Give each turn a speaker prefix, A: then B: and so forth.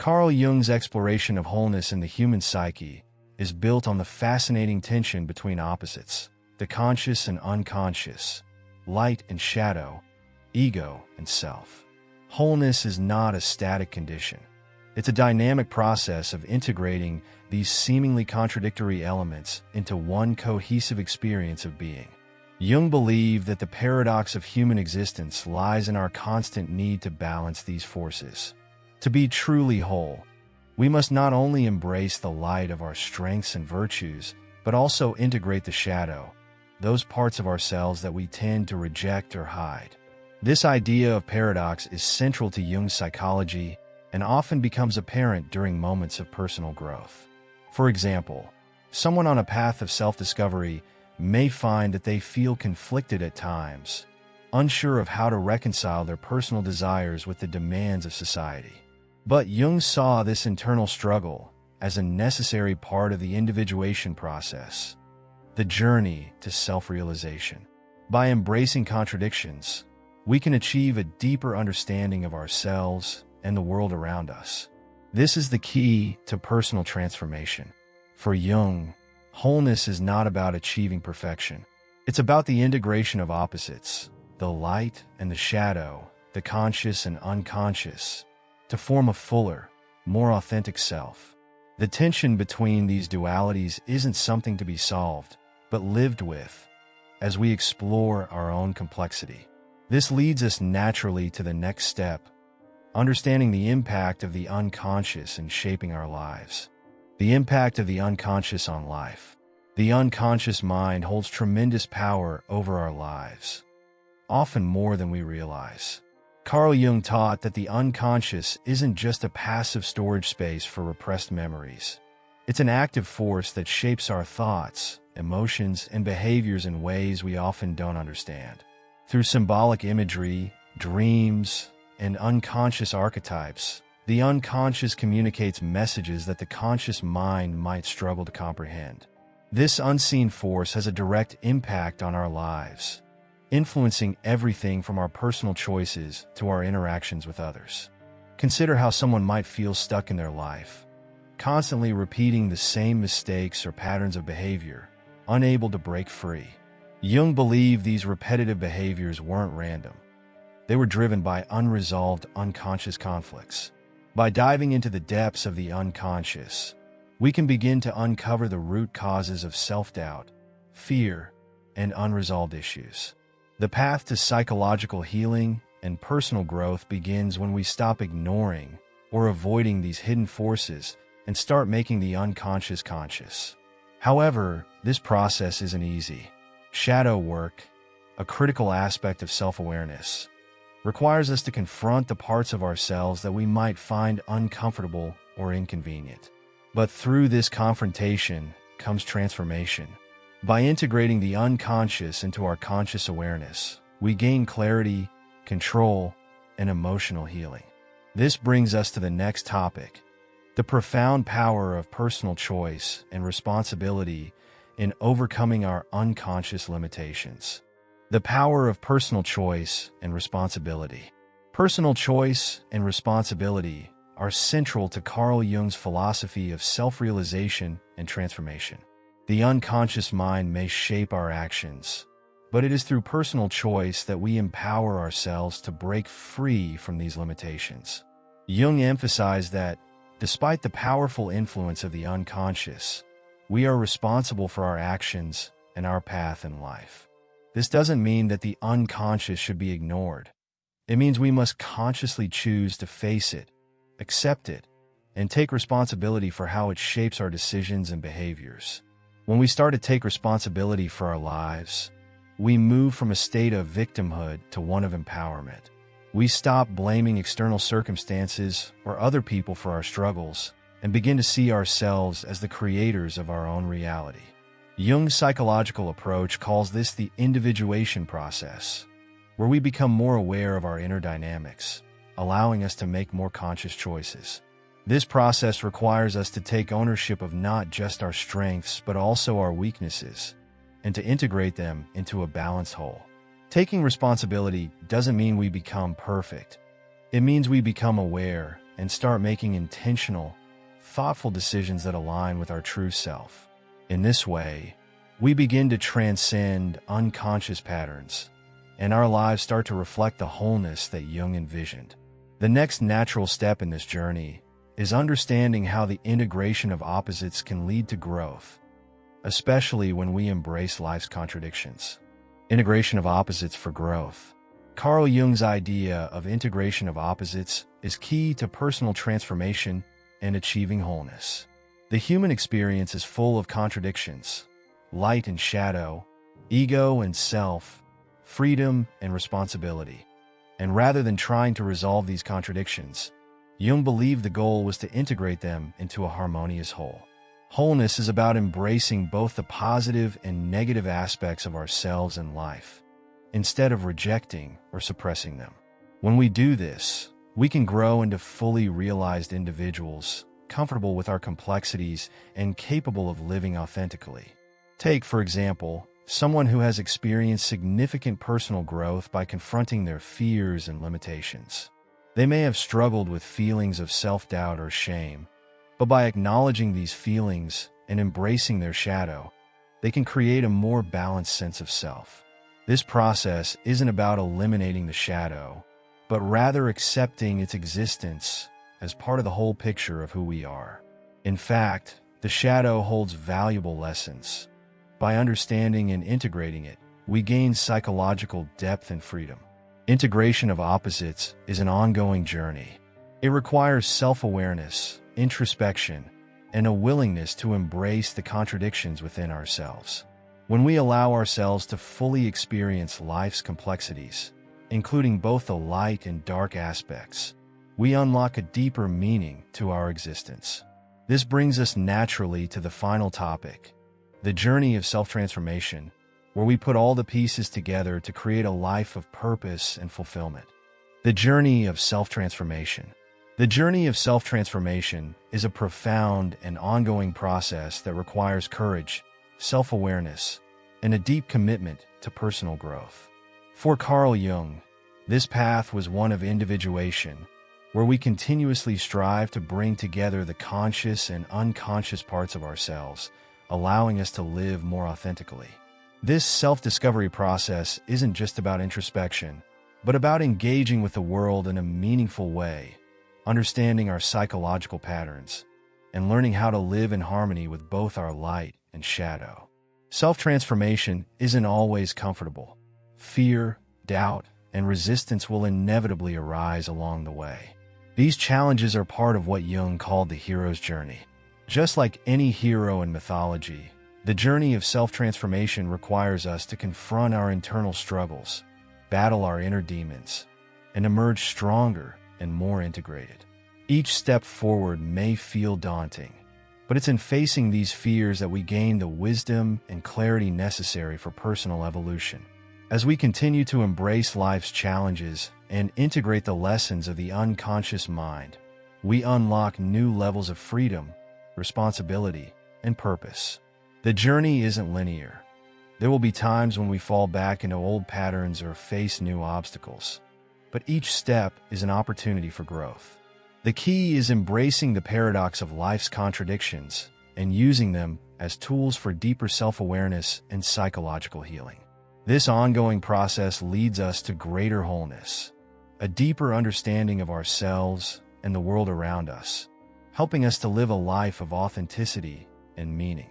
A: Carl Jung's exploration of wholeness in the human psyche is built on the fascinating tension between opposites, the conscious and unconscious, light and shadow, ego and self. Wholeness is not a static condition. It's a dynamic process of integrating these seemingly contradictory elements into one cohesive experience of being. Jung believed that the paradox of human existence lies in our constant need to balance these forces. To be truly whole, we must not only embrace the light of our strengths and virtues, but also integrate the shadow, those parts of ourselves that we tend to reject or hide. This idea of paradox is central to Jung's psychology and often becomes apparent during moments of personal growth. For example, someone on a path of self-discovery may find that they feel conflicted at times, unsure of how to reconcile their personal desires with the demands of society. But Jung saw this internal struggle as a necessary part of the individuation process, the journey to self-realization. By embracing contradictions, we can achieve a deeper understanding of ourselves and the world around us. This is the key to personal transformation. For Jung, wholeness is not about achieving perfection. It's about the integration of opposites, the light and the shadow, the conscious and unconscious, to form a fuller, more authentic self. The tension between these dualities isn't something to be solved, but lived with, as we explore our own complexity. This leads us naturally to the next step, understanding the impact of the unconscious in shaping our lives. The impact of the unconscious on life. The unconscious mind holds tremendous power over our lives, often more than we realize. Carl Jung taught that the unconscious isn't just a passive storage space for repressed memories. It's an active force that shapes our thoughts, emotions, and behaviors in ways we often don't understand. Through symbolic imagery, dreams, and unconscious archetypes, the unconscious communicates messages that the conscious mind might struggle to comprehend. This unseen force has a direct impact on our lives, influencing everything from our personal choices to our interactions with others. Consider how someone might feel stuck in their life, constantly repeating the same mistakes or patterns of behavior, unable to break free. Jung believed these repetitive behaviors weren't random. They were driven by unresolved unconscious conflicts. By diving into the depths of the unconscious, we can begin to uncover the root causes of self-doubt, fear, and unresolved issues. The path to psychological healing and personal growth begins when we stop ignoring or avoiding these hidden forces and start making the unconscious conscious. However, this process isn't easy. Shadow work, a critical aspect of self-awareness, requires us to confront the parts of ourselves that we might find uncomfortable or inconvenient. But through this confrontation comes transformation. By integrating the unconscious into our conscious awareness, we gain clarity, control, and emotional healing. This brings us to the next topic, the profound power of personal choice and responsibility in overcoming our unconscious limitations. The power of personal choice and responsibility. Personal choice and responsibility are central to Carl Jung's philosophy of self-realization and transformation. The unconscious mind may shape our actions, but it is through personal choice that we empower ourselves to break free from these limitations. Jung emphasized that, despite the powerful influence of the unconscious, we are responsible for our actions and our path in life. This doesn't mean that the unconscious should be ignored. It means we must consciously choose to face it, accept it, and take responsibility for how it shapes our decisions and behaviors. When we start to take responsibility for our lives, we move from a state of victimhood to one of empowerment. We stop blaming external circumstances or other people for our struggles and begin to see ourselves as the creators of our own reality. Jung's psychological approach calls this the individuation process, where we become more aware of our inner dynamics, allowing us to make more conscious choices. This process requires us to take ownership of not just our strengths but also our weaknesses, and to integrate them into a balanced whole. Taking responsibility doesn't mean we become perfect. It means we become aware, and start making intentional, thoughtful decisions that align with our true self. In this way, we begin to transcend unconscious patterns, and our lives start to reflect the wholeness that Jung envisioned. The next natural step in this journey is understanding how the integration of opposites can lead to growth, especially when we embrace life's contradictions. Integration of opposites for growth. Carl Jung's idea of integration of opposites is key to personal transformation and achieving wholeness. The human experience is full of contradictions: light and shadow, ego and self, freedom and responsibility. And rather than trying to resolve these contradictions, Jung believed the goal was to integrate them into a harmonious whole. Wholeness is about embracing both the positive and negative aspects of ourselves and life, instead of rejecting or suppressing them. When we do this, we can grow into fully realized individuals, comfortable with our complexities and capable of living authentically. Take, for example, someone who has experienced significant personal growth by confronting their fears and limitations. They may have struggled with feelings of self-doubt or shame, but by acknowledging these feelings and embracing their shadow, they can create a more balanced sense of self. This process isn't about eliminating the shadow, but rather accepting its existence as part of the whole picture of who we are. In fact, the shadow holds valuable lessons. By understanding and integrating it, we gain psychological depth and freedom. Integration of opposites is an ongoing journey. It requires self-awareness, introspection, and a willingness to embrace the contradictions within ourselves. When we allow ourselves to fully experience life's complexities, including both the light and dark aspects, we unlock a deeper meaning to our existence. This brings us naturally to the final topic: the journey of self-transformation, where we put all the pieces together to create a life of purpose and fulfillment. The journey of self-transformation. The journey of self-transformation is a profound and ongoing process that requires courage, self-awareness, and a deep commitment to personal growth. For Carl Jung, this path was one of individuation, where we continuously strive to bring together the conscious and unconscious parts of ourselves, allowing us to live more authentically. This self-discovery process isn't just about introspection, but about engaging with the world in a meaningful way, understanding our psychological patterns, and learning how to live in harmony with both our light and shadow. Self-transformation isn't always comfortable. Fear, doubt, and resistance will inevitably arise along the way. These challenges are part of what Jung called the hero's journey. Just like any hero in mythology, the journey of self-transformation requires us to confront our internal struggles, battle our inner demons, and emerge stronger and more integrated. Each step forward may feel daunting, but it's in facing these fears that we gain the wisdom and clarity necessary for personal evolution. As we continue to embrace life's challenges and integrate the lessons of the unconscious mind, we unlock new levels of freedom, responsibility, and purpose. The journey isn't linear. There will be times when we fall back into old patterns or face new obstacles, but each step is an opportunity for growth. The key is embracing the paradox of life's contradictions and using them as tools for deeper self-awareness and psychological healing. This ongoing process leads us to greater wholeness, a deeper understanding of ourselves and the world around us, helping us to live a life of authenticity and meaning.